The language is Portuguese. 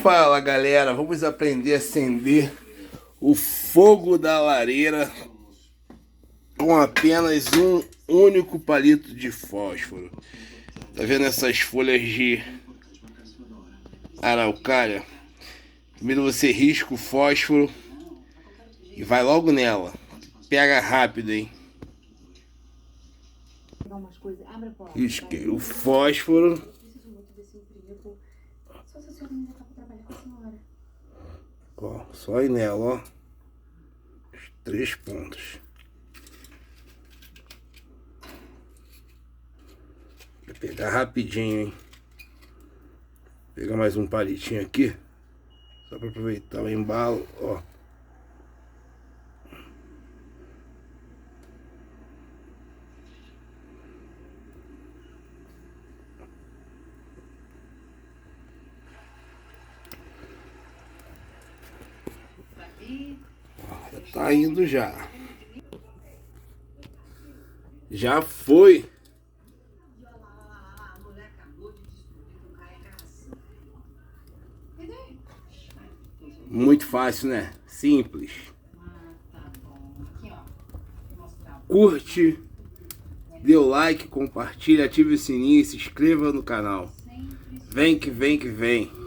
Fala galera, vamos aprender a acender o fogo da lareira com apenas um único palito de fósforo. Tá vendo essas folhas de araucária? Primeiro você risca o fósforo e vai logo nela. Pega rápido, hein? Risquei o fósforo. Ó, só ir nela, ó. Os 3 pontos. Vou pegar rapidinho, hein? Vou pegar mais um palitinho aqui. Só para aproveitar o embalo, ó. Tá indo já. Já foi. Muito fácil, né? Simples. Curte, dê o like, compartilha, ative o sininho e se inscreva no canal. Vem que vem que vem.